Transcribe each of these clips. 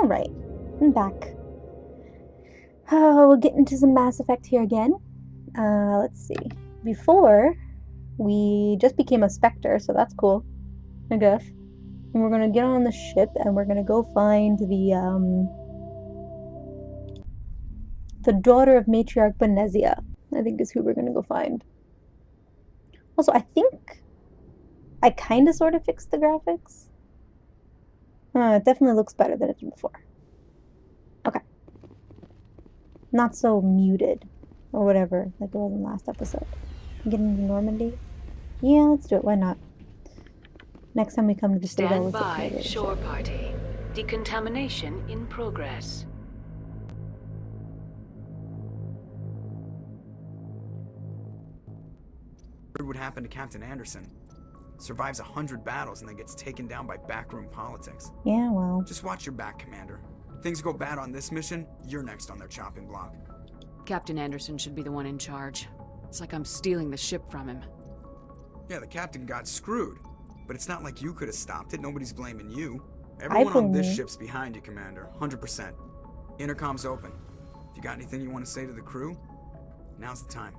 Alright, I'm back. Oh, we'll get into some Mass Effect here again. Let's see. Before, we just became a Spectre, so that's cool, I guess. And we're gonna get on the ship and we're gonna go find the daughter of Matriarch Benezia, I think is who we're gonna go find. Also, I think I kinda sorta fixed the graphics. It definitely looks better than it did before. Okay. Not so muted, or whatever, like it was in the last episode. Getting to Normandy? Yeah, let's do it, why not? Next time we come to the Citadel, Stand by, shore party. Decontamination in progress. What would happen to Captain Anderson? Survives 100 battles and then gets taken down by backroom politics. Yeah, well. Just watch your back, Commander. Things go bad on this mission, you're next on their chopping block. Captain Anderson should be the one in charge. It's like I'm stealing the ship from him. Yeah, the captain got screwed. But it's not like you could have stopped it. Nobody's blaming you. Everyone on this ship's behind you, Commander. 100%. Intercom's open. If you got anything you want to say to the crew, now's the time.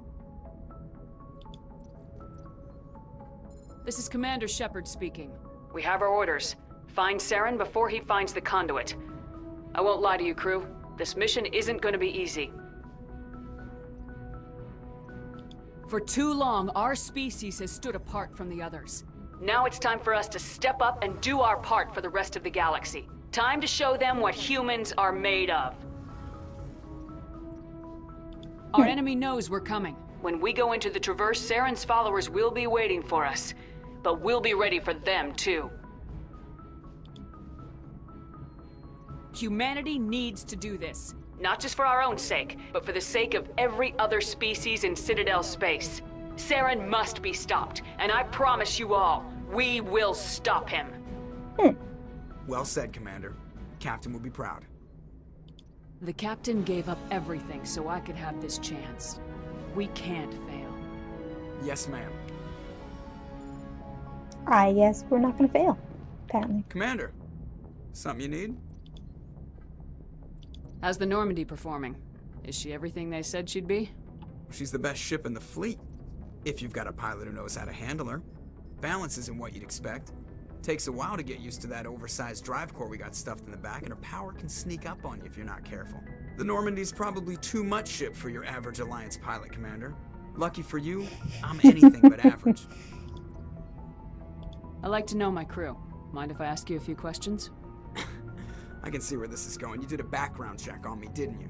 This is Commander Shepard speaking. We have our orders. Find Saren before he finds the conduit. I won't lie to you, crew. This mission isn't going to be easy. For too long, our species has stood apart from the others. Now it's time for us to step up and do our part for the rest of the galaxy. Time to show them what humans are made of. Our enemy knows we're coming. When we go into the Traverse, Saren's followers will be waiting for us. But we'll be ready for them, too. Humanity needs to do this. Not just for our own sake, but for the sake of every other species in Citadel space. Saren must be stopped, and I promise you all, we will stop him. Well said, Commander. Captain will be proud. The captain gave up everything so I could have this chance. We can't fail. Yes, ma'am. Yes, we're not gonna fail, apparently. Commander, something you need? How's the Normandy performing? Is she everything they said she'd be? She's the best ship in the fleet. If you've got a pilot who knows how to handle her. Balance isn't what you'd expect. Takes a while to get used to that oversized drive core we got stuffed in the back, and her power can sneak up on you if you're not careful. The Normandy's probably too much ship for your average Alliance pilot, Commander. Lucky for you, I'm anything but average. I like to know my crew. Mind if I ask you a few questions? I can see where this is going. You did a background check on me, didn't you?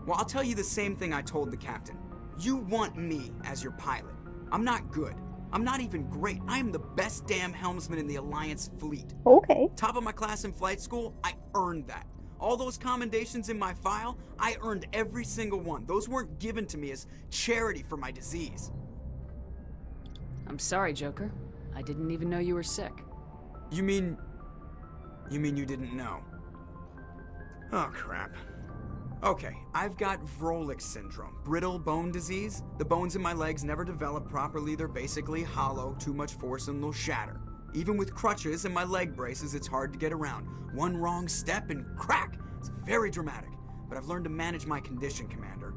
Well, I'll tell you the same thing I told the captain. You want me as your pilot. I'm not good. I'm not even great. I am the best damn helmsman in the Alliance fleet. Okay. Top of my class in flight school, I earned that. All those commendations in my file, I earned every single one. Those weren't given to me as charity for my disease. I'm sorry, Joker. I didn't even know you were sick. You mean you didn't know? Oh, crap. Okay, I've got Vrolik syndrome, brittle bone disease. The bones in my legs never develop properly. They're basically hollow, too much force and they'll shatter. Even with crutches and my leg braces, it's hard to get around. One wrong step and crack! It's very dramatic, but I've learned to manage my condition, Commander.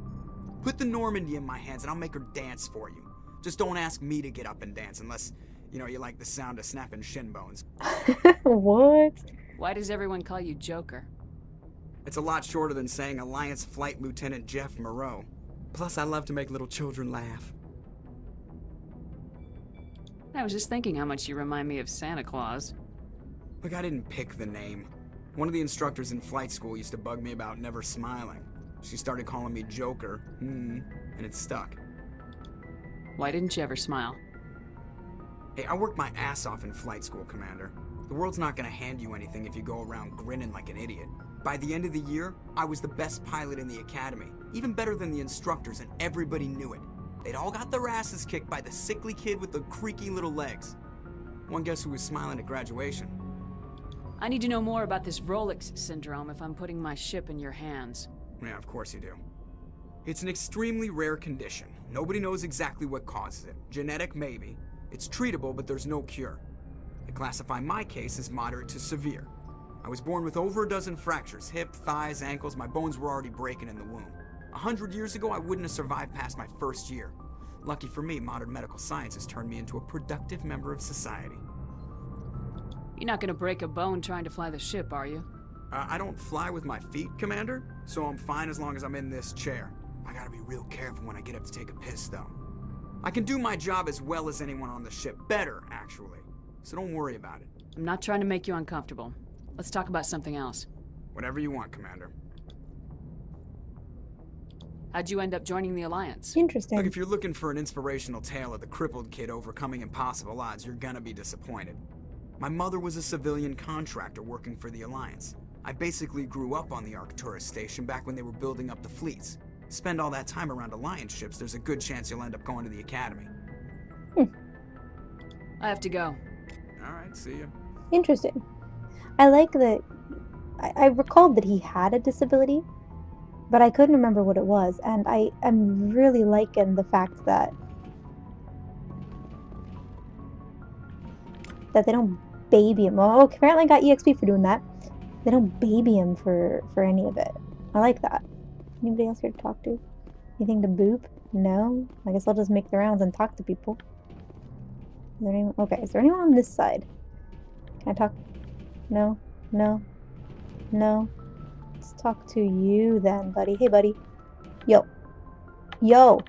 Put the Normandy in my hands and I'll make her dance for you. Just don't ask me to get up and dance unless, you like the sound of snapping shin bones. What? Why does everyone call you Joker? It's a lot shorter than saying Alliance Flight Lieutenant Jeff Moreau. Plus, I love to make little children laugh. I was just thinking how much you remind me of Santa Claus. Look, I didn't pick the name. One of the instructors in flight school used to bug me about never smiling. She started calling me Joker, and it stuck. Why didn't you ever smile? Hey, I worked my ass off in flight school, Commander. The world's not gonna hand you anything if you go around grinning like an idiot. By the end of the year, I was the best pilot in the academy, even better than the instructors, and everybody knew it. They'd all got their asses kicked by the sickly kid with the creaky little legs. One guess who was smiling at graduation? I need to know more about this Vrolik syndrome if I'm putting my ship in your hands. Yeah, of course you do. It's an extremely rare condition. Nobody knows exactly what causes it. Genetic, maybe. It's treatable, but there's no cure. They classify my case as moderate to severe. I was born with over a dozen fractures, hip, thighs, ankles. My bones were already breaking in the womb. 100 years ago, I wouldn't have survived past my first year. Lucky for me, modern medical science has turned me into a productive member of society. You're not gonna break a bone trying to fly the ship, are you? I don't fly with my feet, Commander, so I'm fine as long as I'm in this chair. I gotta be real careful when I get up to take a piss, though. I can do my job as well as anyone on the ship. Better, actually. So don't worry about it. I'm not trying to make you uncomfortable. Let's talk about something else. Whatever you want, Commander. How'd you end up joining the Alliance? Interesting. Look, if you're looking for an inspirational tale of the crippled kid overcoming impossible odds, you're gonna be disappointed. My mother was a civilian contractor working for the Alliance. I basically grew up on the Arcturus station back when they were building up the fleets. Spend all that time around Alliance ships, there's a good chance you'll end up going to the Academy. I have to go. Alright, see ya. Interesting. I like that. I recalled that he had a disability, but I couldn't remember what it was, and I'm really liking the fact that they don't baby him. Oh, apparently I got EXP for doing that. They don't baby him for any of it. I like that. Anybody else here to talk to? Anything to boop? No? I guess I'll just make the rounds and talk to people. Is there anyone? Okay, is there anyone on this side? Can I talk? No? No? No? Let's talk to you then, buddy. Hey, buddy. Yo. Yo!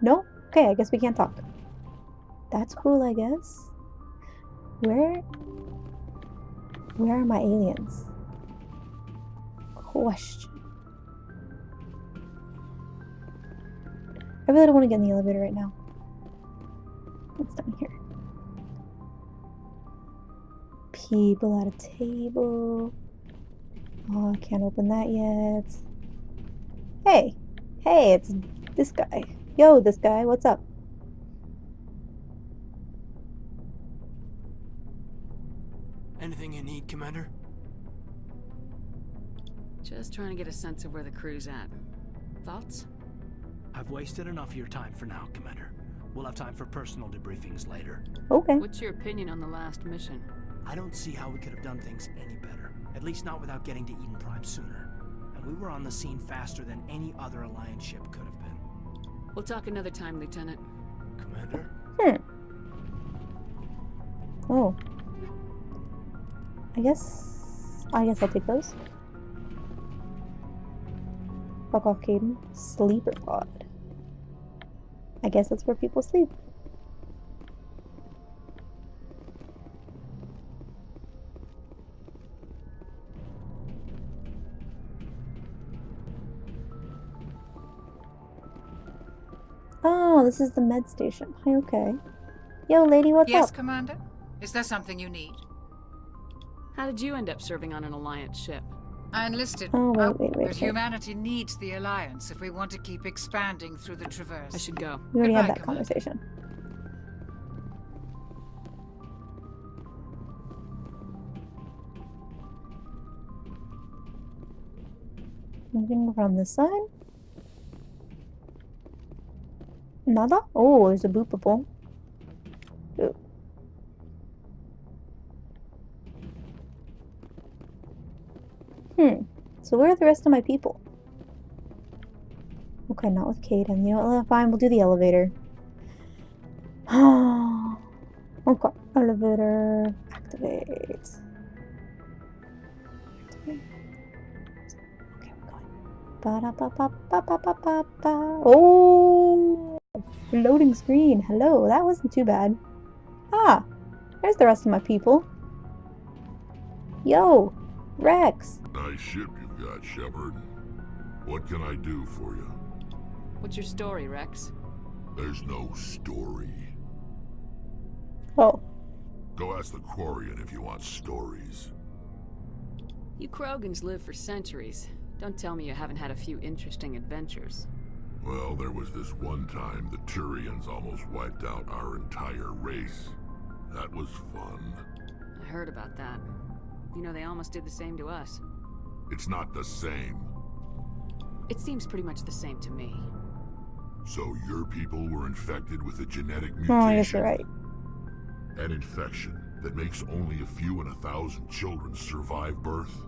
No? Okay, I guess we can't talk. That's cool, I guess. Where are my aliens? Question. I really don't want to get in the elevator right now. What's down here? People at a table. Oh, I can't open that yet. Hey! Hey, it's this guy. Yo, this guy, what's up? Anything you need, Commander? Just trying to get a sense of where the crew's at. Thoughts? I've wasted enough of your time for now, Commander. We'll have time for personal debriefings later. Okay. What's your opinion on the last mission? I don't see how we could have done things any better. At least not without getting to Eden Prime sooner. And we were on the scene faster than any other Alliance ship could have been. We'll talk another time, Lieutenant. Commander? Oh. I guess I'll take those. Fuck off, Caden. Sleeper pod. I guess that's where people sleep. Oh, this is the med station. Hi, okay. Yo, lady, what's Yes, up? Commander? Is there something you need? How did you end up serving on an Alliance ship? I enlisted. Oh, wait, but wait. humanity needs the Alliance if we want to keep expanding through the Traverse. I should go. We already had Goodbye, that Commander. conversation. Anything over on this side? Nada? Oh, there's a boopable. Boop. So where are the rest of my people? Okay, not with Caden. You know what? Fine, we'll do the elevator. Okay, elevator. Activate. Activate. Okay, we're going. Ba-da-ba-ba-ba-ba-ba-ba. Oh! Loading screen. Hello, that wasn't too bad. Ah, there's the rest of my people. Yo, Rex. Nice ship you've got, Shepard. What can I do for you? What's your story, Rex? There's no story. Oh, Go ask the Quarian if you want stories. You Krogans live for centuries. Don't tell me you haven't had a few interesting adventures. Well, there was this one time the Turians almost wiped out our entire race. That was fun. I heard about that. You know, they almost did the same to us. It's not the same. It seems pretty much the same to me. So your people were infected with a genetic oh, I guess mutation. you're right. An infection that makes only a few in 1,000 children survive birth?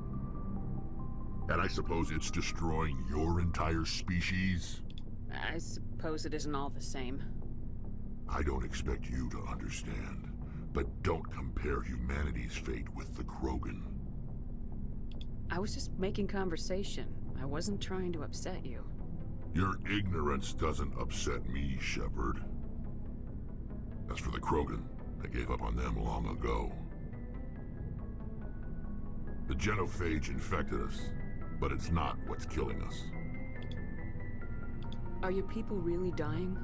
And I suppose it's destroying your entire species? I suppose it isn't all the same. I don't expect you to understand, but don't compare humanity's fate with the Krogan. I was just making conversation. I wasn't trying to upset you. Your ignorance doesn't upset me, Shepard. As for the Krogan, I gave up on them long ago. The genophage infected us, but it's not what's killing us. Are your people really dying?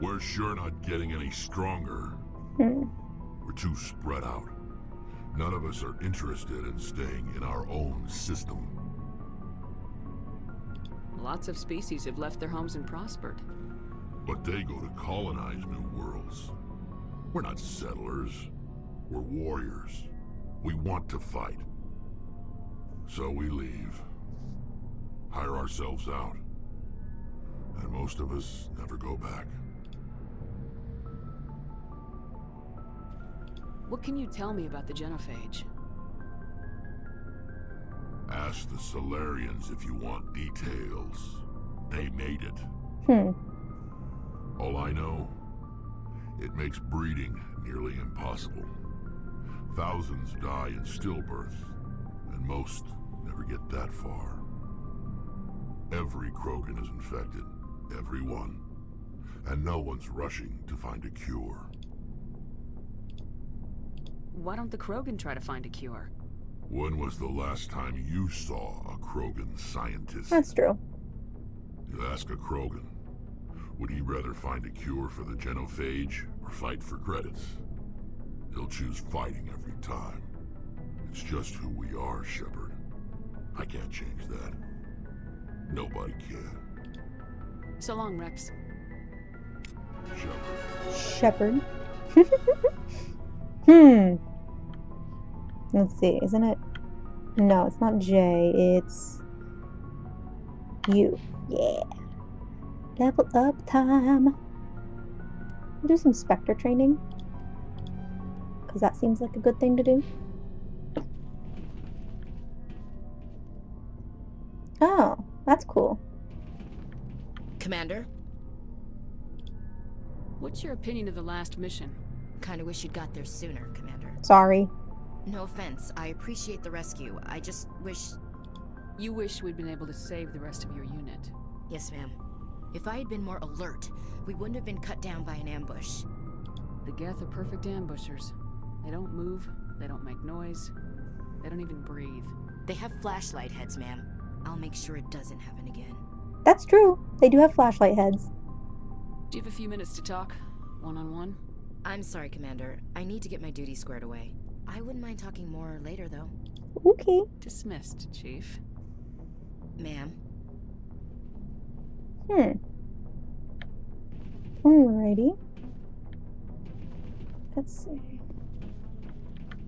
We're sure not getting any stronger. Hmm. We're too spread out. None of us are interested in staying in our own system. Lots of species have left their homes and prospered. But they go to colonize new worlds. We're not settlers. We're warriors. We want to fight. So we leave. Hire ourselves out. And most of us never go back. What can you tell me about the genophage? Ask the Solarians if you want details. They made it. Hmm. All I know, it makes breeding nearly impossible. Thousands die in stillbirth, and most never get that far. Every Krogan is infected, every one, and no one's rushing to find a cure. Why don't the Krogan try to find a cure? When was the last time you saw a Krogan scientist? That's true. You ask a Krogan, would he rather find a cure for the genophage or fight for credits? He'll choose fighting every time. It's just who we are, Shepard. I can't change that. Nobody can. So long, Rex. Shepard. Shepard. Hmm. Let's see, isn't it? No, it's not J, it's U. Yeah. Level up time. Do some Spectre training. Because that seems like a good thing to do. Oh, that's cool. Commander, What's your opinion of the last mission? kinda wish you'd got there sooner, Commander. Sorry. No offense, I appreciate the rescue. I just wish... You wish we'd been able to save the rest of your unit. Yes, ma'am. If I had been more alert, we wouldn't have been cut down by an ambush. The Geth are perfect ambushers. They don't move, they don't make noise, they don't even breathe. They have flashlight heads, ma'am. I'll make sure it doesn't happen again. That's true. They do have flashlight heads. Do you have a few minutes to talk? One-on-one? I'm sorry, Commander. I need to get my duty squared away. I wouldn't mind talking more later, though. Okay. Dismissed, Chief. Ma'am. Alrighty. Let's see.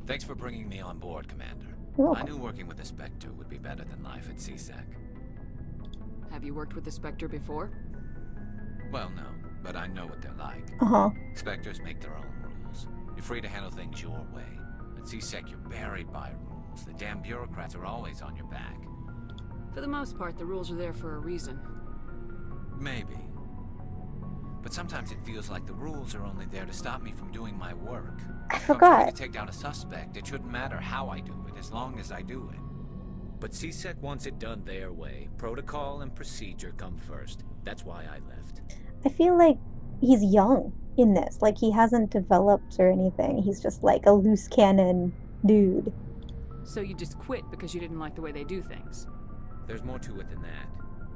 Thanks for bringing me on board, Commander. You're I welcome. knew working with the Spectre would be better than life at CSEC. Have you worked with the Spectre before? Well, no, but I know what they're like. Uh-huh. Spectres make their own rules. You're free to handle things your way. At CSEC, you're buried by rules. The damn bureaucrats are always on your back. For the most part, the rules are there for a reason. Maybe. But sometimes it feels like the rules are only there to stop me from doing my work. I If I'm trying forgot. to take down a suspect, it shouldn't matter how I do it, as long as I do it. But CSEC wants it done their way. Protocol and procedure come first. That's why I left. I feel like he's young in this. Like, he hasn't developed or anything. He's just like a loose cannon dude. So you just quit because you didn't like the way they do things? There's more to it than that.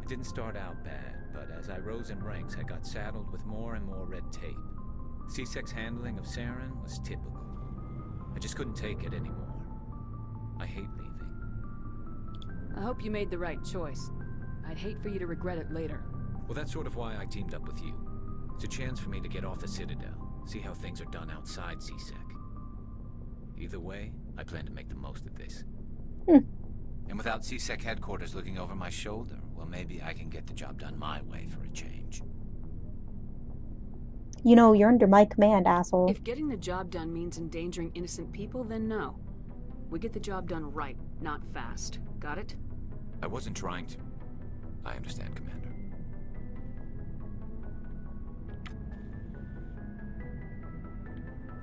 It didn't start out bad, but as I rose in ranks, I got saddled with more and more red tape. CSEC's handling of Saren was typical. I just couldn't take it anymore. I hate leaving. I hope you made the right choice. I'd hate for you to regret it later. Well, that's sort of why I teamed up with you. It's a chance for me to get off the Citadel, see how things are done outside CSEC. Either way, I plan to make the most of this. And without CSEC headquarters looking over my shoulder, well, maybe I can get the job done my way for a change. You know, you're under my command, asshole. If getting the job done means endangering innocent people, then no. We get the job done right, not fast. Got it? I wasn't trying to. I understand, Commander.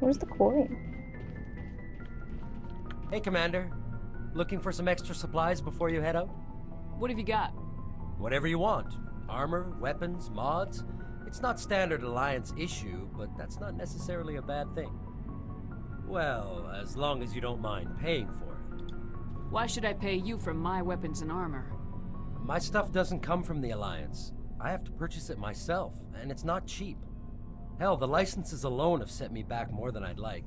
Where's the quarry? Hey, Commander. Looking for some extra supplies before you head out? What have you got? Whatever you want. Armor, weapons, mods. It's not standard Alliance issue, but that's not necessarily a bad thing. Well, as long as you don't mind paying for it. Why should I pay you for my weapons and armor? My stuff doesn't come from the Alliance. I have to purchase it myself, and it's not cheap. Hell, the licenses alone have set me back more than I'd like.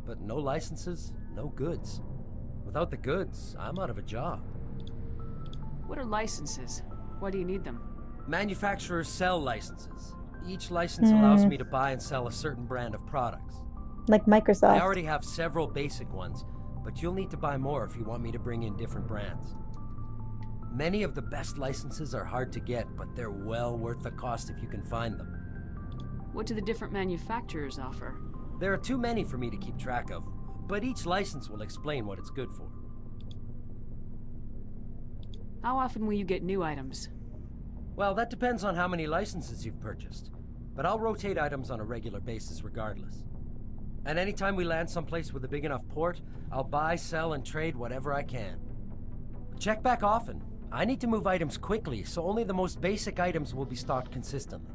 But no licenses, no goods. Without the goods, I'm out of a job. What are licenses? Why do you need them? Manufacturers sell licenses. Each license allows me to buy and sell a certain brand of products. Like Microsoft. I already have several basic ones, but you'll need to buy more if you want me to bring in different brands. Many of the best licenses are hard to get, but they're well worth the cost if you can find them. What do the different manufacturers offer? There are too many for me to keep track of, but each license will explain what it's good for. How often will you get new items? Well, that depends on how many licenses you've purchased, but I'll rotate items on a regular basis regardless. And anytime we land someplace with a big enough port, I'll buy, sell, and trade whatever I can. Check back often. I need to move items quickly, so only the most basic items will be stocked consistently.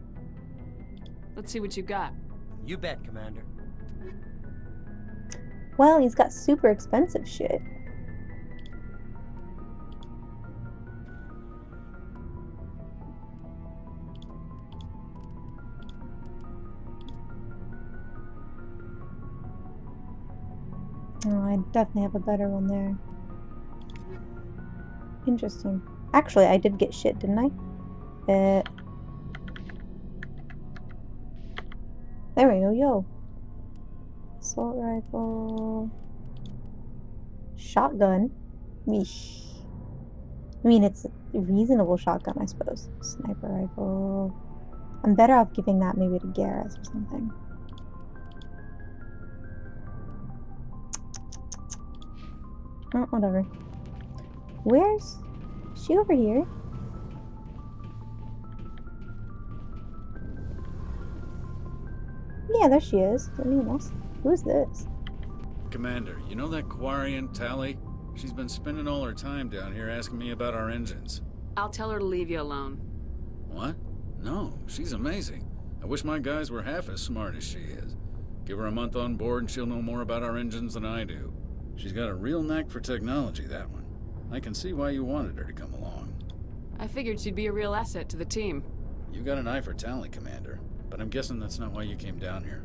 Let's see what you got. You bet, Commander. Well, he's got super expensive shit. Oh, I definitely have a better one there. Interesting. Actually, I did get shit, didn't I? There we go, yo. Assault rifle. Shotgun. Yeesh. I mean, it's a reasonable shotgun, I suppose. Sniper rifle. I'm better off giving that maybe to Garrus or something. Oh, whatever. Where's she? Over here? Yeah, there she is. Anyone else? Who's this? Commander, you know that Quarian, Tally? She's been spending all her time down here asking me about our engines. I'll tell her to leave you alone. What? No, she's amazing. I wish my guys were half as smart as she is. Give her a month on board and she'll know more about our engines than I do. She's got a real knack for technology, that one. I can see why you wanted her to come along. I figured she'd be a real asset to the team. You got an eye for Tally, Commander, but I'm guessing that's not why you came down here.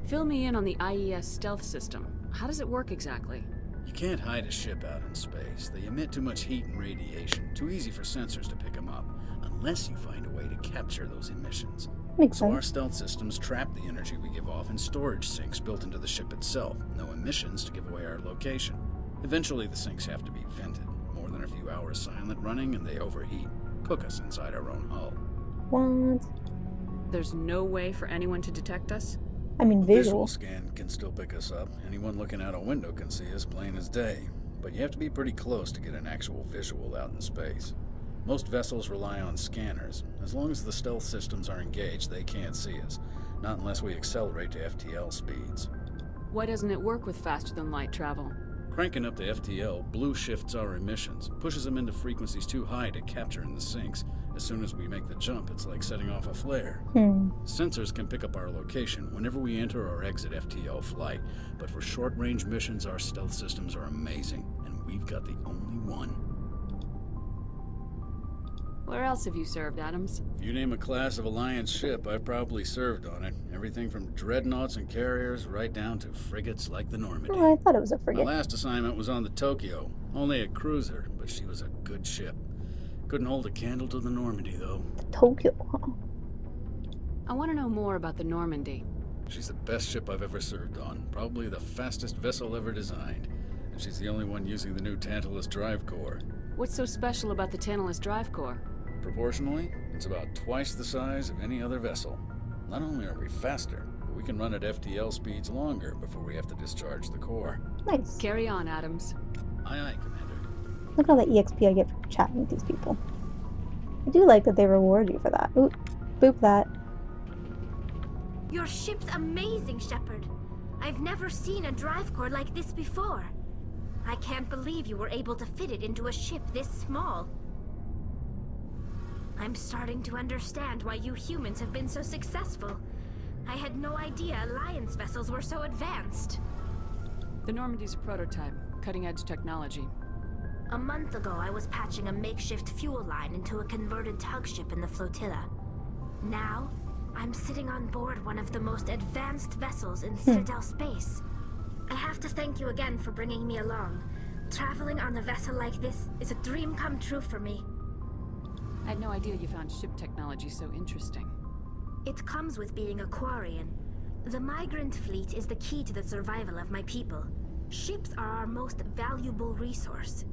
Fill me in on the IES stealth system. How does it work exactly? You can't hide a ship out in space. They emit too much heat and radiation. Too easy for sensors to pick them up, unless you find a way to capture those emissions. Makes So sense. our stealth systems trap the energy we give off in storage sinks built into the ship itself. No emissions to give away our location. Eventually the sinks have to be vented. More than a few hours silent running and they overheat. Cook us inside our own hull. What? There's no way for anyone to detect us? I mean, A visual visual. scan can still pick us up. Anyone looking out a window can see us plain as day. But you have to be pretty close to get an actual visual out in space. Most vessels rely on scanners. As long as the stealth systems are engaged, they can't see us. Not unless we accelerate to FTL speeds. Why doesn't it work with faster than light travel? Cranking up to FTL blue shifts our emissions, pushes them into frequencies too high to capture in the sinks. As soon as we make the jump, it's like setting off a flare. Sensors can pick up our location whenever we enter or exit FTL flight, but for short-range missions, our stealth systems are amazing, and we've got the only one. Where else have you served, Adams? If you name a class of Alliance ship, I've probably served on it. Everything from dreadnoughts and carriers right down to frigates like the Normandy. Oh, I thought it was a My frigate. last assignment was on the Tokyo. Only a cruiser, but she was a good ship. Couldn't hold a candle to the Normandy, though. Tokyo, huh? I want to know more about the Normandy. She's the best ship I've ever served on. Probably the fastest vessel ever designed. And she's the only one using the new Tantalus drive core. What's so special about the Tantalus drive core? Proportionally, it's about twice the size of any other vessel. Not only are we faster, but we can run at FTL speeds longer before we have to discharge the core. Nice. Carry on, Adams. Aye, aye, Commander. Look at all the EXP I get from chatting with these people. I do like that they reward you for that. Oop, boop that. Your ship's amazing, Shepard. I've never seen a drive core like this before. I can't believe you were able to fit it into a ship this small. I'm starting to understand why you humans have been so successful. I had no idea Alliance vessels were so advanced. The Normandy's a prototype, cutting-edge technology. A month ago, I was patching a makeshift fuel line into a converted tug ship in the flotilla. Now, I'm sitting on board one of the most advanced vessels in Citadel space. I have to thank you again for bringing me along. Traveling on a vessel like this is a dream come true for me. I had no idea you found ship technology so interesting. It comes with being a Quarian. The migrant fleet is the key to the survival of my people. Ships are our most valuable resource.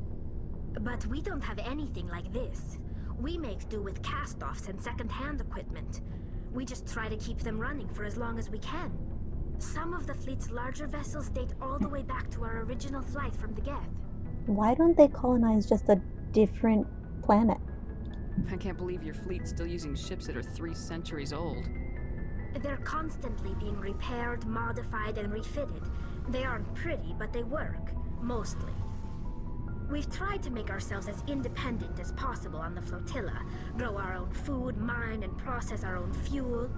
But we don't have anything like this. We make do with cast-offs and second-hand equipment. We just try to keep them running for as long as we can. Some of the fleet's larger vessels date all the way back to our original flight from the Geth. Why don't they colonize just a different planet? I can't believe your fleet's still using ships that are 3 centuries old. They're constantly being repaired, modified, and refitted. They aren't pretty, but they work. Mostly. We've tried to make ourselves as independent as possible on the flotilla. Grow our own food, mine, and process our own fuel.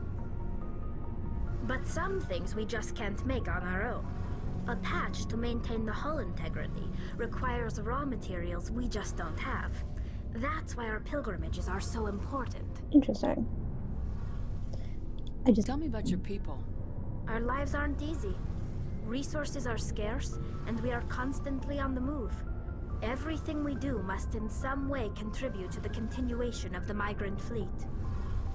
But some things we just can't make on our own. A patch to maintain the hull integrity requires raw materials we just don't have. That's why our pilgrimages are so important. Interesting. Tell me about your people. Our lives aren't easy. Resources are scarce, and we are constantly on the move. Everything we do must in some way contribute to the continuation of the migrant fleet.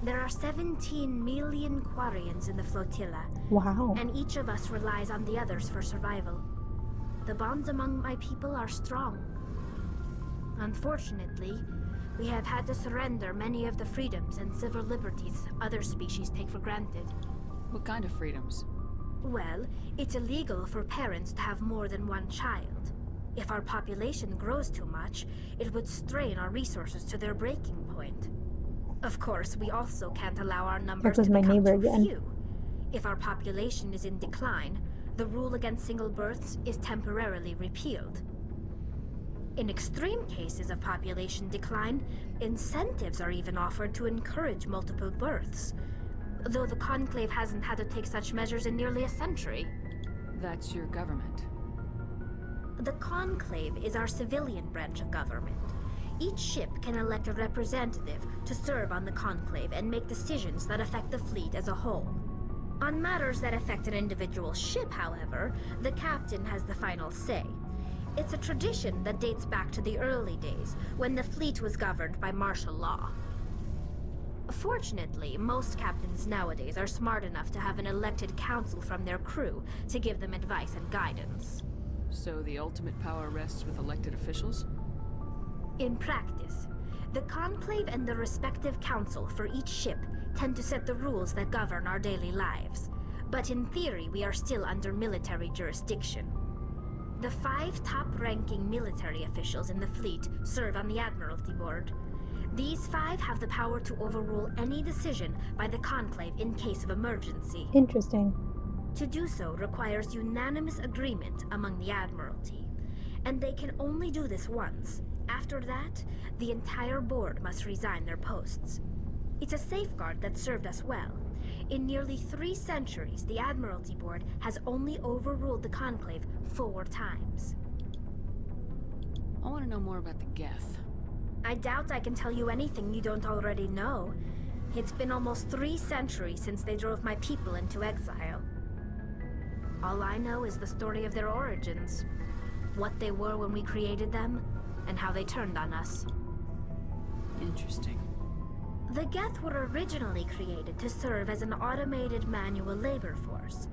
There are 17 million Quarians in the flotilla. Wow. And each of us relies on the others for survival. The bonds among my people are strong. Unfortunately, we have had to surrender many of the freedoms and civil liberties other species take for granted. What kind of freedoms? Well, it's illegal for parents to have more than one child. If our population grows too much, it would strain our resources to their breaking point. Of course, we also can't allow our numbers to become too few. If our population is in decline, the rule against single births is temporarily repealed. In extreme cases of population decline, incentives are even offered to encourage multiple births, though the Conclave hasn't had to take such measures in nearly a century. That's your government. The Conclave is our civilian branch of government. Each ship can elect a representative to serve on the Conclave and make decisions that affect the fleet as a whole. On matters that affect an individual ship, however, the captain has the final say. It's a tradition that dates back to the early days, when the fleet was governed by martial law. Fortunately, most captains nowadays are smart enough to have an elected council from their crew to give them advice and guidance. So the ultimate power rests with elected officials? In practice, the Conclave and the respective council for each ship tend to set the rules that govern our daily lives. But in theory, we are still under military jurisdiction. The 5 top-ranking military officials in the fleet serve on the Admiralty Board. These 5 have the power to overrule any decision by the Conclave in case of emergency. Interesting. To do so requires unanimous agreement among the Admiralty, and they can only do this once. After that, the entire board must resign their posts. It's a safeguard that served us well. In nearly 3 centuries, the Admiralty Board has only overruled the Conclave 4 times. I want to know more about the Geth. I doubt I can tell you anything you don't already know. It's been almost 3 centuries since they drove my people into exile. All I know is the story of their origins, what they were when we created them, and how they turned on us. Interesting. The Geth were originally created to serve as an automated manual labor force.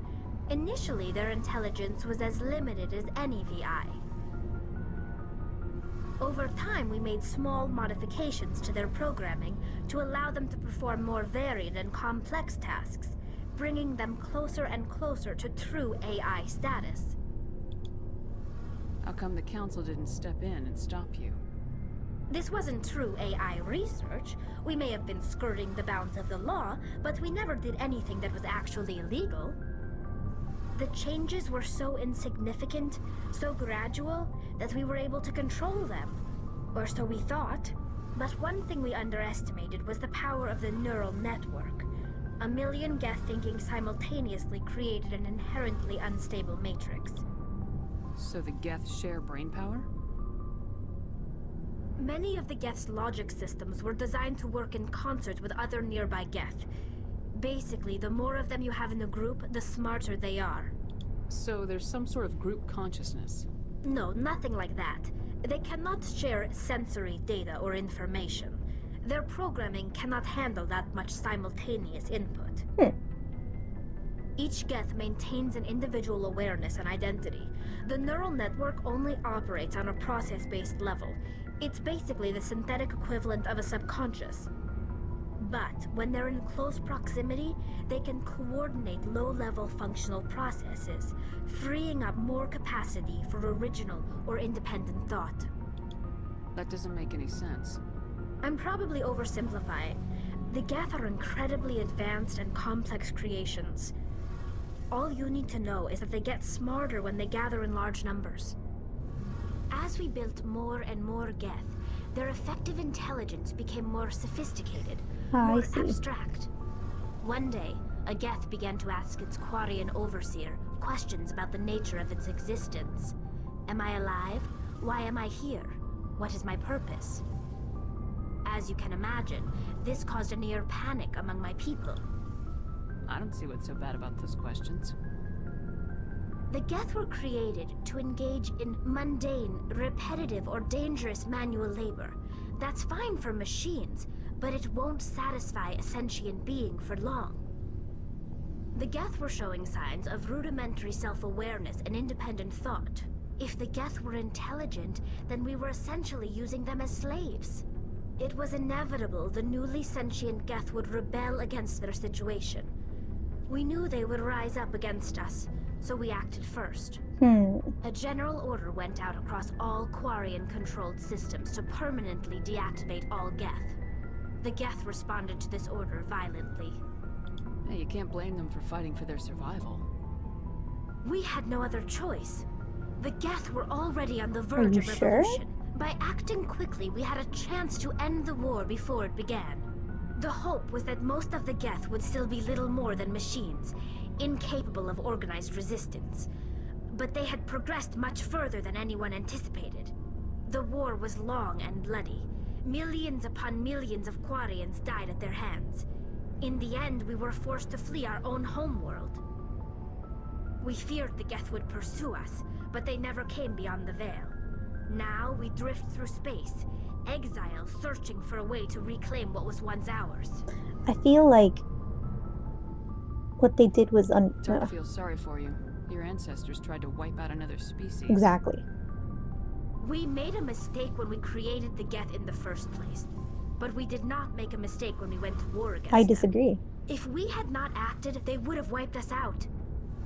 Initially, their intelligence was as limited as any VI. Over time, we made small modifications to their programming to allow them to perform more varied and complex tasks, bringing them closer and closer to true AI status. How come the Council didn't step in and stop you? This wasn't true AI research. We may have been skirting the bounds of the law, but we never did anything that was actually illegal. The changes were so insignificant, so gradual, that we were able to control them. Or so we thought. But one thing we underestimated was the power of the neural network. A million Geth thinking simultaneously created an inherently unstable matrix. So the Geth share brain power? Many of the Geth's logic systems were designed to work in concert with other nearby Geth. Basically, the more of them you have in a group, the smarter they are. So there's some sort of group consciousness? No, nothing like that. They cannot share sensory data or information. Their programming cannot handle that much simultaneous input. Each Geth maintains an individual awareness and identity. The neural network only operates on a process-based level. It's basically the synthetic equivalent of a subconscious. But when they're in close proximity, they can coordinate low-level functional processes, freeing up more capacity for original or independent thought. That doesn't make any sense. I'm probably oversimplifying. The Geth are incredibly advanced and complex creations. All you need to know is that they get smarter when they gather in large numbers. As we built more and more Geth, their effective intelligence became more sophisticated, more abstract. One day, a Geth began to ask its Quarian overseer questions about the nature of its existence. Am I alive? Why am I here? What is my purpose? As you can imagine, this caused a near panic among my people. I don't see what's so bad about those questions. The Geth were created to engage in mundane, repetitive, or dangerous manual labor. That's fine for machines, but it won't satisfy a sentient being for long. The Geth were showing signs of rudimentary self-awareness and independent thought. If the Geth were intelligent, then we were essentially using them as slaves. It was inevitable the newly sentient Geth would rebel against their situation. We knew they would rise up against us, so we acted first. A general order went out across all Quarian-controlled systems to permanently deactivate all Geth. The Geth responded to this order violently. Hey, you can't blame them for fighting for their survival. We had no other choice. The Geth were already on the verge of revolution. By acting quickly, we had a chance to end the war before it began. The hope was that most of the Geth would still be little more than machines, incapable of organized resistance. But they had progressed much further than anyone anticipated. The war was long and bloody. Millions upon millions of Quarians died at their hands. In the end, we were forced to flee our own homeworld. We feared the Geth would pursue us, but they never came beyond the Veil. Now we drift through space, exile searching for a way to reclaim what was once ours. I feel like what they did was Don't feel sorry for you. Your ancestors tried to wipe out another species. Exactly. We made a mistake when we created the Geth in the first place. But we did not make a mistake when we went to war against them. I disagree. If we had not acted, they would have wiped us out.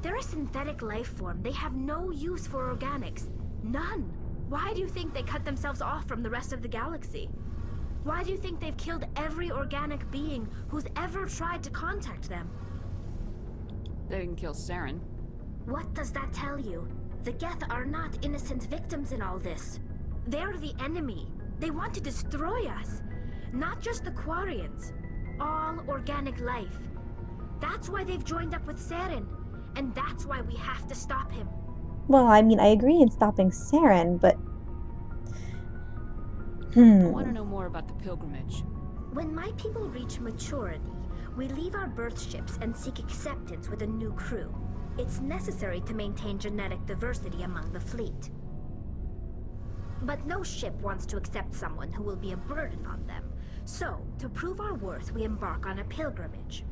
They're a synthetic life form. They have no use for organics. None. Why do you think they cut themselves off from the rest of the galaxy? Why do you think they've killed every organic being who's ever tried to contact them? They didn't kill Saren. What does that tell you? The Geth are not innocent victims in all this. They're the enemy. They want to destroy us. Not just the Quarians. All organic life. That's why they've joined up with Saren. And that's why we have to stop him. Well, I mean, I agree in stopping Saren, but... I want to know more about the pilgrimage. When my people reach maturity, we leave our birth ships and seek acceptance with a new crew. It's necessary to maintain genetic diversity among the fleet. But no ship wants to accept someone who will be a burden on them. So, to prove our worth, we embark on a pilgrimage.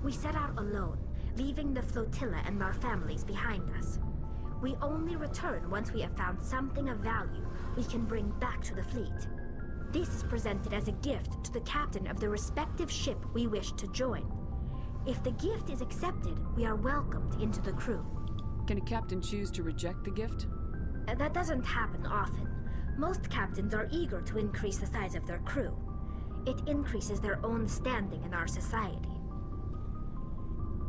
We set out alone, leaving the flotilla and our families behind us. We only return once we have found something of value we can bring back to the fleet. This is presented as a gift to the captain of the respective ship we wish to join. If the gift is accepted, we are welcomed into the crew. Can a captain choose to reject the gift? That doesn't happen often. Most captains are eager to increase the size of their crew. It increases their own standing in our society.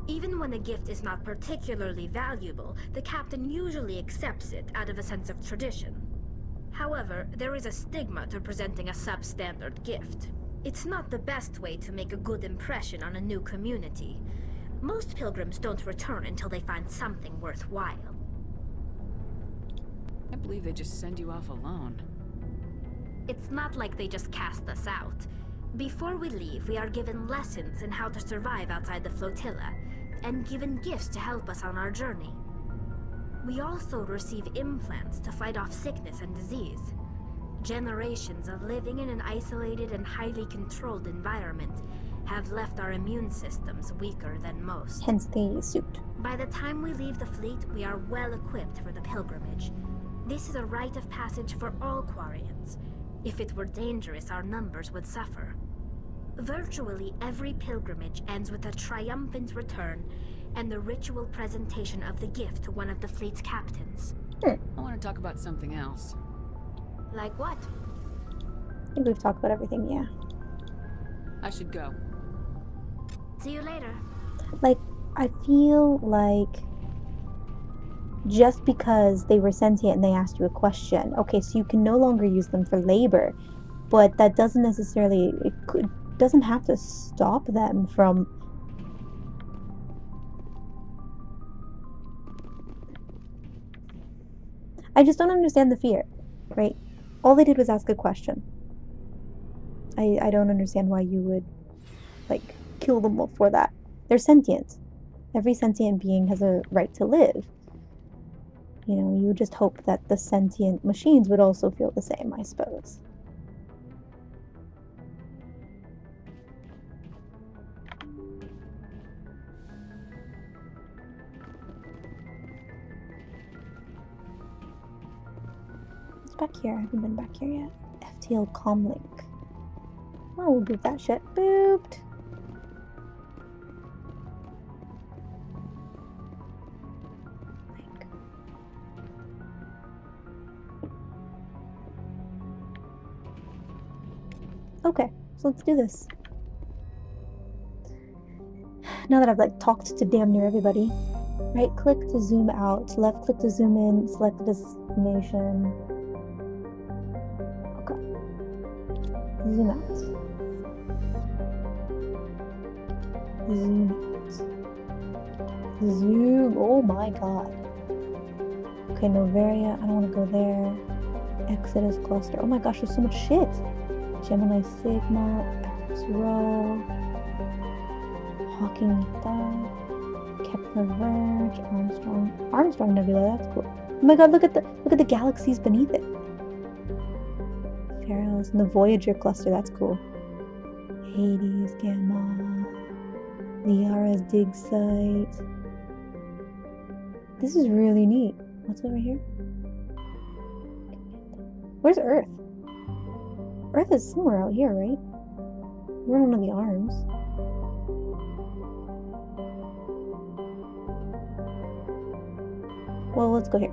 Even when a gift is not particularly valuable, the captain usually accepts it out of a sense of tradition. However, there is a stigma to presenting a substandard gift. It's not the best way to make a good impression on a new community. Most pilgrims don't return until they find something worthwhile. I can't believe they just send you off alone. It's not like they just cast us out. Before we leave, we are given lessons in how to survive outside the flotilla, and given gifts to help us on our journey. We also receive implants to fight off sickness and disease. Generations of living in an isolated and highly controlled environment have left our immune systems weaker than most. Hence the suit. By the time we leave the fleet, we are well equipped for the pilgrimage. This is a rite of passage for all Quarians. If it were dangerous, our numbers would suffer. Virtually every pilgrimage ends with a triumphant return and the ritual presentation of the gift to one of the fleet's captains. I want to talk about something else. Like what? I think we've talked about everything, yeah. I should go. See you later. Like, I feel like just because they were sentient and they asked you a question, okay, so you can no longer use them for labor, but that doesn't necessarily, doesn't have to stop them from I just don't understand the fear, right? All they did was ask a question. I don't understand why you would, like, kill them for that. They're sentient. Every sentient being has a right to live. You know, you would just hope that the sentient machines would also feel the same, I suppose. It's back here. I haven't been back here yet. FTL comlink. Oh, we'll boot that shit. Booped. Okay, so let's do this. Now that I've like talked to damn near everybody, right click to zoom out, left click to zoom in, select the destination. Okay. Zoom out. Zoom out. Zoom. Oh my god. Okay, Novaria. I don't want to go there. Exodus cluster. Oh my gosh, there's so much shit. Gemini Sigma, Paris Row, Hawking Kepler Verge, Armstrong Nebula. That's cool. Oh my god, look at the galaxies beneath it. Pharos and the Voyager cluster. That's cool. Hades, Gamma, Liara's dig site. This is really neat. What's over here? Where's Earth? Earth is somewhere out here, right? We're in one of the arms. Well, let's go here.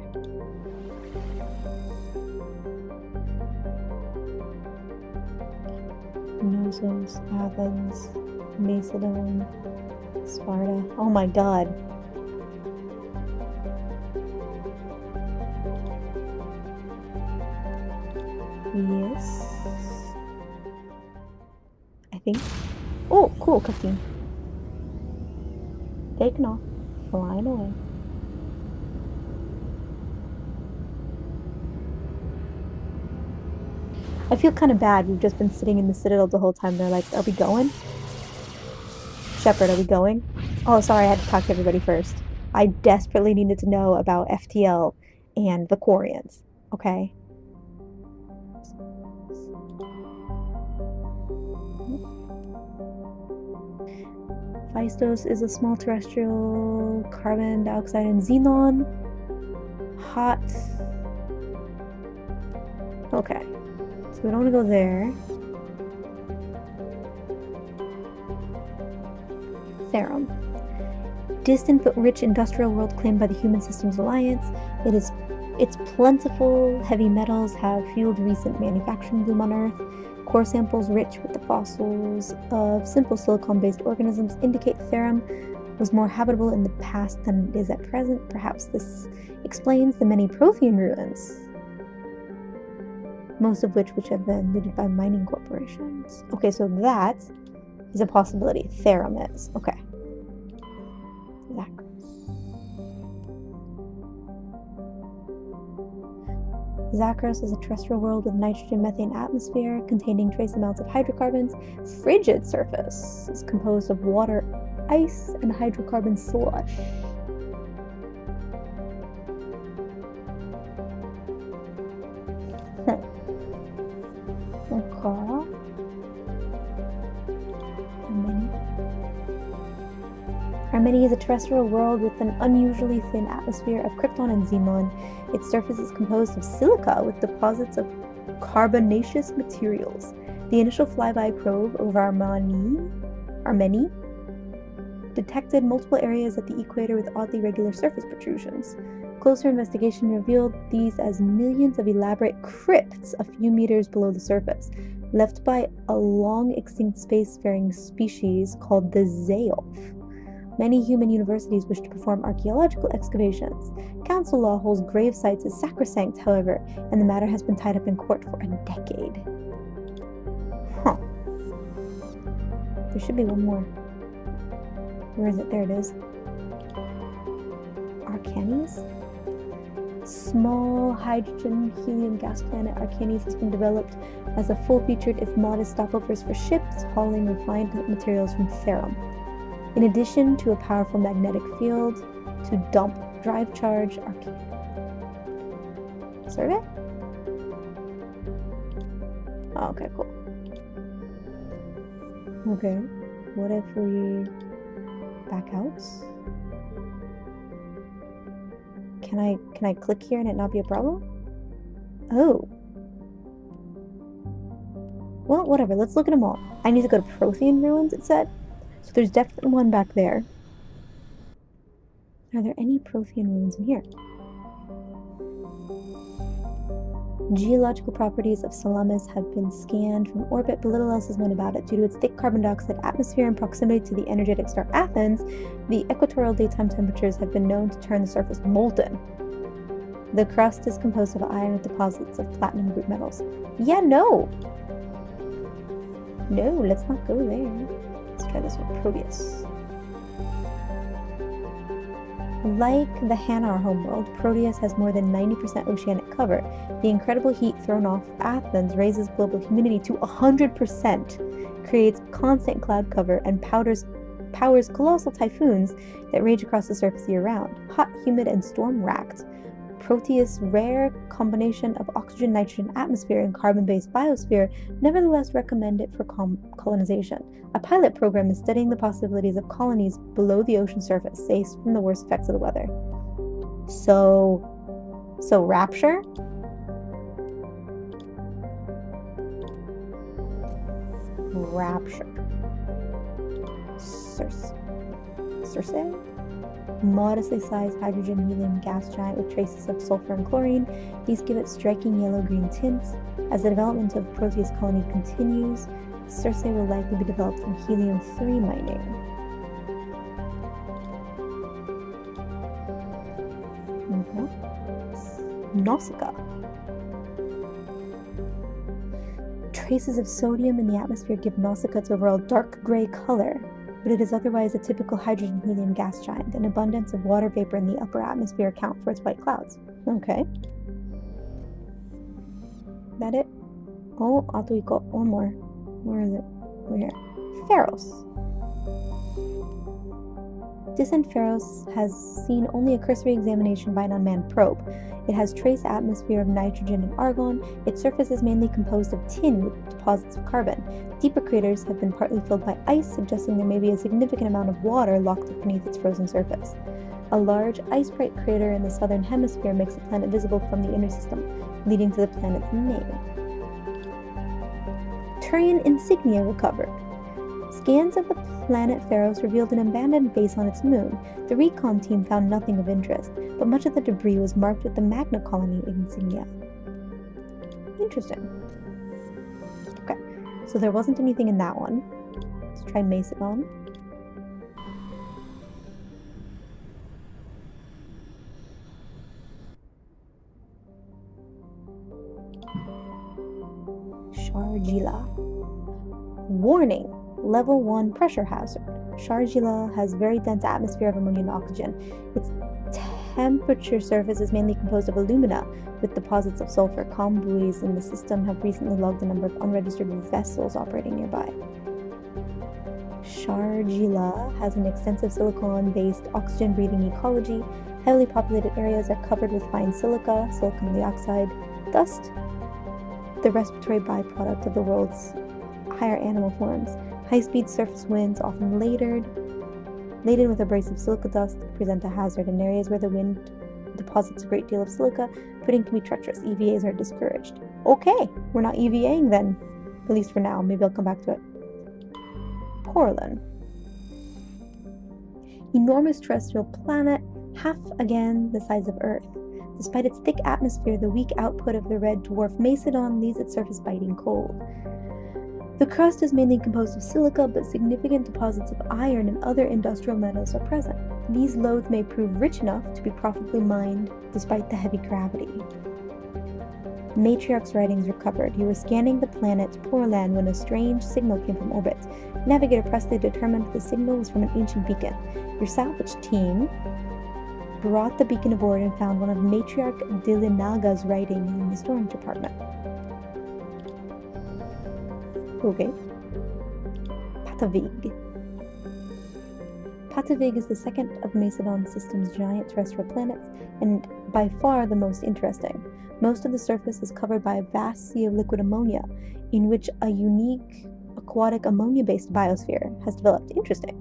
Knossos, Athens, Macedon, Sparta. Oh my god. Yes. I think. Oh, cool, cutscene. Taking off. Flying away. I feel kind of bad. We've just been sitting in the Citadel the whole time. They're like, are we going? Shepard, are we going? Oh, sorry, I had to talk to everybody first. I desperately needed to know about FTL and the Quarians. Okay? Phaistos is a small terrestrial carbon dioxide and xenon. Hot. Okay. So we don't want to go there. Therum. Distant but rich industrial world claimed by the Human Systems Alliance. Its plentiful heavy metals have fueled recent manufacturing boom on Earth. Core samples rich with the fossils of simple silicon-based organisms indicate Therum was more habitable in the past than it is at present. Perhaps this explains the many Prothean ruins, most of which have been looted by mining corporations. Okay, so that is a possibility. Therum is. Okay. Zachary. Zachros is a terrestrial world with nitrogen methane atmosphere containing trace amounts of hydrocarbons. Frigid surface is composed of water, ice, and hydrocarbon slush. Okay. Normandy is a terrestrial world with an unusually thin atmosphere of krypton and xenon. Its surface is composed of silica with deposits of carbonaceous materials. The initial flyby probe over Armeni detected multiple areas at the equator with oddly regular surface protrusions. Closer investigation revealed these as millions of elaborate crypts a few meters below the surface, left by a long-extinct spacefaring species called the Zaelf. Many human universities wish to perform archaeological excavations. Council law holds grave sites as sacrosanct, however, and the matter has been tied up in court for a decade. Huh. There should be one more. Where is it? There it is. Arcanes? Small hydrogen helium gas planet Arcanes has been developed as a full-featured, if modest, stopovers for ships hauling refined materials from Therum. In addition to a powerful magnetic field to dump drive charge Arcane. Survey? Oh, okay, cool. Okay, what if we back out? Can I click here and it not be a problem? Oh. Well, whatever, let's look at them all. I need to go to Prothean ruins, it said. So there's definitely one back there. Are there any Prothean ruins in here? Geological properties of Salamis have been scanned from orbit, but little else is known about it. Due to its thick carbon dioxide atmosphere and proximity to the energetic star Athens, the equatorial daytime temperatures have been known to turn the surface molten. The crust is composed of iron with deposits of platinum group metals. Yeah, no! No, let's not go there. Let's try this with Proteus. Like the Hanar homeworld, Proteus has more than 90% oceanic cover. The incredible heat thrown off Athens raises global humidity to 100%, creates constant cloud cover, and powers colossal typhoons that rage across the surface year-round. Hot, humid, and storm-racked, Proteus' rare combination of oxygen, nitrogen atmosphere, and carbon-based biosphere nevertheless recommend it for colonization. A pilot program is studying the possibilities of colonies below the ocean surface, safe from the worst effects of the weather. So Rapture? Rapture. Circe? Modestly sized hydrogen helium gas giant with traces of sulfur and chlorine. These give it striking yellow-green tints. As the development of Proteus colony continues, Circe will likely be developed from helium-3 mining. Nausicaa. Traces of sodium in the atmosphere give Nausicaa its overall dark gray color, but it is otherwise a typical hydrogen helium gas giant. An abundance of water vapor in the upper atmosphere account for its white clouds. Okay. That it? Oh, we got one more. Where is it? We're here. Pharos. Distant Pharos has seen only a cursory examination by an unmanned probe. It has trace atmosphere of nitrogen and argon. Its surface is mainly composed of tin with deposits of carbon. Deeper craters have been partly filled by ice, suggesting there may be a significant amount of water locked up beneath its frozen surface. A large ice-bright crater in the southern hemisphere makes the planet visible from the inner system, leading to the planet's name. Turian insignia recovered. Scans of the planet Pharos revealed an abandoned base on its moon. The recon team found nothing of interest, but much of the debris was marked with the Magna Colony insignia. Interesting. Okay, so there wasn't anything in that one. Let's try Macedon. Shargila. Warning! Level 1 pressure hazard. Shargila has very dense atmosphere of ammonia and oxygen. Its temperature surface is mainly composed of alumina with deposits of sulfur. Comm buoys in the system have recently logged the number of unregistered vessels operating nearby. Shargila has an extensive silicon-based oxygen-breathing ecology. Heavily populated areas are covered with fine silica, silicon dioxide, dust, the respiratory byproduct of the world's higher animal forms. High-speed surface winds, often laden with abrasive silica dust, present a hazard. In areas where the wind deposits a great deal of silica, pudding can be treacherous. EVAs are discouraged. Okay, we're not EVAing then. At least for now. Maybe I'll come back to it. Portland. Enormous terrestrial planet, half again the size of Earth. Despite its thick atmosphere, the weak output of the red dwarf Macedon leaves its surface biting cold. The crust is mainly composed of silica, but significant deposits of iron and other industrial metals are present. These lodes may prove rich enough to be profitably mined despite the heavy gravity. Matriarch's writings recovered. He was scanning the planet's poor land when a strange signal came from orbit. Navigator Presley determined the signal was from an ancient beacon. Your salvage team brought the beacon aboard and found one of Matriarch Dilinaga's writings in the storage department. Okay. Patavig. Patavig is the second of Macedon system's giant terrestrial planets, and by far the most interesting. Most of the surface is covered by a vast sea of liquid ammonia, in which a unique aquatic ammonia-based biosphere has developed. Interesting.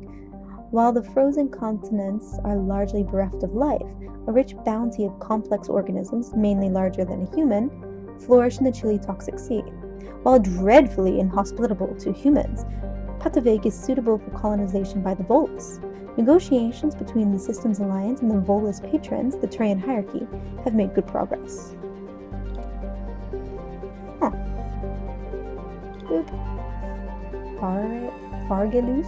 While the frozen continents are largely bereft of life, a rich bounty of complex organisms, mainly larger than a human, flourish in the chilly toxic sea. While dreadfully inhospitable to humans, Patavig is suitable for colonization by the Volus. Negotiations between the Systems Alliance and the Volus patrons, the Turian hierarchy, have made good progress. Huh. Boop. Fargelus?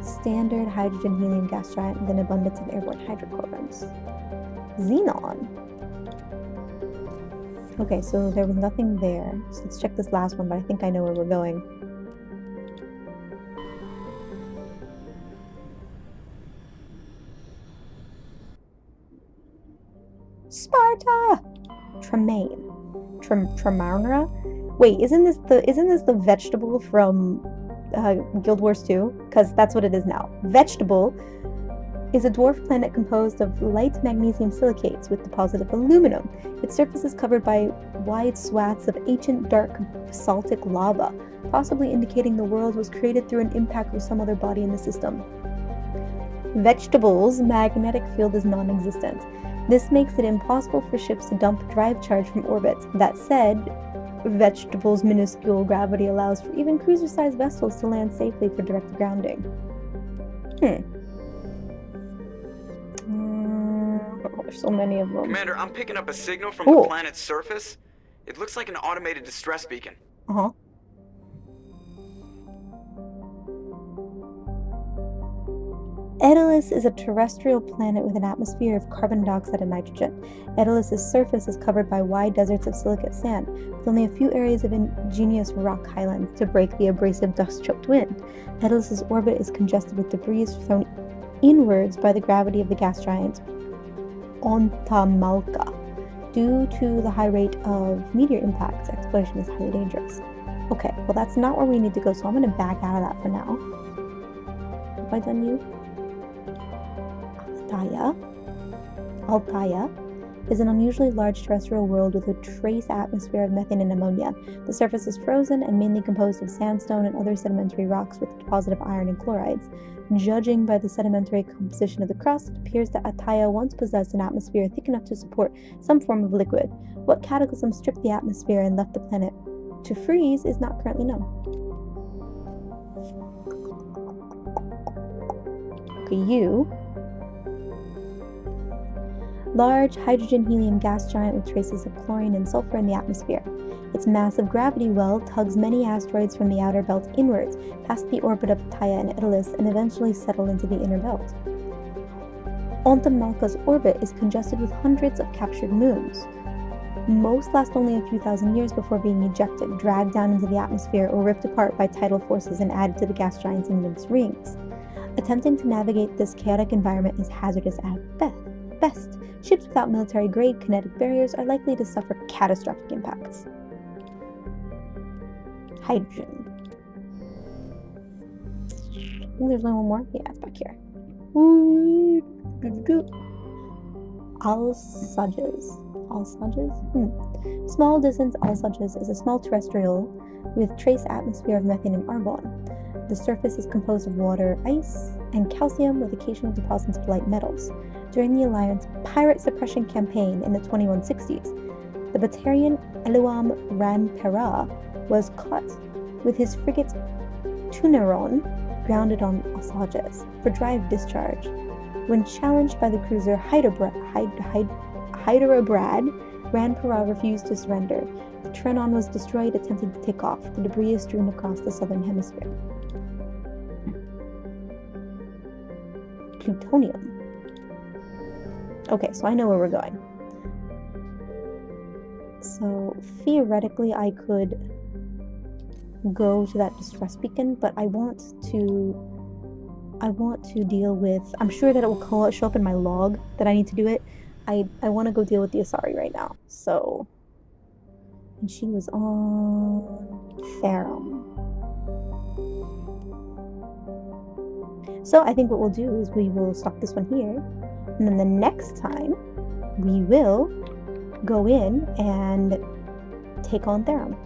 Standard hydrogen helium gas giant with an abundance of airborne hydrocarbons. Xenon. Okay, so there was nothing there. So let's check this last one, but I think I know where we're going. Sparta! Tremaine. Tremarna? Wait, isn't this the vegetable from Guild Wars 2? Because that's what it is now. Vegetable is a dwarf planet composed of light magnesium silicates with deposit of aluminum. Its surface is covered by wide swaths of ancient dark basaltic lava, possibly indicating the world was created through an impact with some other body in the system. Vegetable's magnetic field is non-existent. This makes it impossible for ships to dump drive charge from orbit. That said, Vegetable's minuscule gravity allows for even cruiser-sized vessels to land safely for direct grounding. There's so many of them. Commander, I'm picking up a signal from the planet's surface. It looks like an automated distress beacon. Uh-huh. Daedalus is a terrestrial planet with an atmosphere of carbon dioxide and nitrogen. Daedalus's surface is covered by wide deserts of silicate sand, with only a few areas of ingenious rock highlands to break the abrasive dust-choked wind. Daedalus's orbit is congested with debris thrown inwards by the gravity of the gas giant Ontamalka. Due to the high rate of meteor impacts, exploration is highly dangerous. Okay, well that's not where we need to go, so I'm going to back out of that for now. Have I done you? Altaia is an unusually large terrestrial world with a trace atmosphere of methane and ammonia. The surface is frozen and mainly composed of sandstone and other sedimentary rocks with a deposit of iron and chlorides. Judging by the sedimentary composition of the crust, it appears that Altaia once possessed an atmosphere thick enough to support some form of liquid. What cataclysm stripped the atmosphere and left the planet to freeze is not currently known. you. Large hydrogen-helium gas giant with traces of chlorine and sulfur in the atmosphere. Its massive gravity well tugs many asteroids from the outer belt inwards, past the orbit of Gaia and Daedalus, and eventually settle into the inner belt. Ontamalka's orbit is congested with hundreds of captured moons. Most last only a few thousand years before being ejected, dragged down into the atmosphere, or ripped apart by tidal forces and added to the gas giant's immense rings. Attempting to navigate this chaotic environment is hazardous at best. Ships without military-grade kinetic barriers are likely to suffer catastrophic impacts. Hydrogen. I think there's only one more. Yeah, it's back here. Alsages. Small distance Alsages is a small terrestrial with trace atmosphere of methane and argon. The surface is composed of water, ice, and calcium with occasional deposits of light metals. During the Alliance pirate suppression campaign in the 2160s, the Batarian Eluam Ranpera was caught with his frigate Tunaron grounded on Alsages for drive discharge. When challenged by the cruiser Hyderabad, Ranpera refused to surrender. The Trenon was destroyed attempting to take off. The debris is strewn across the southern hemisphere. Plutonium. Okay, so I know where we're going. So theoretically I could go to that distress beacon, but I want to deal with, I'm sure that it will show up in my log that I need to do it. I want to go deal with the Asari right now. So, and she was on Ferrum. So I think what we'll do is we will stop this one here, and then the next time we will go in and take on Therum.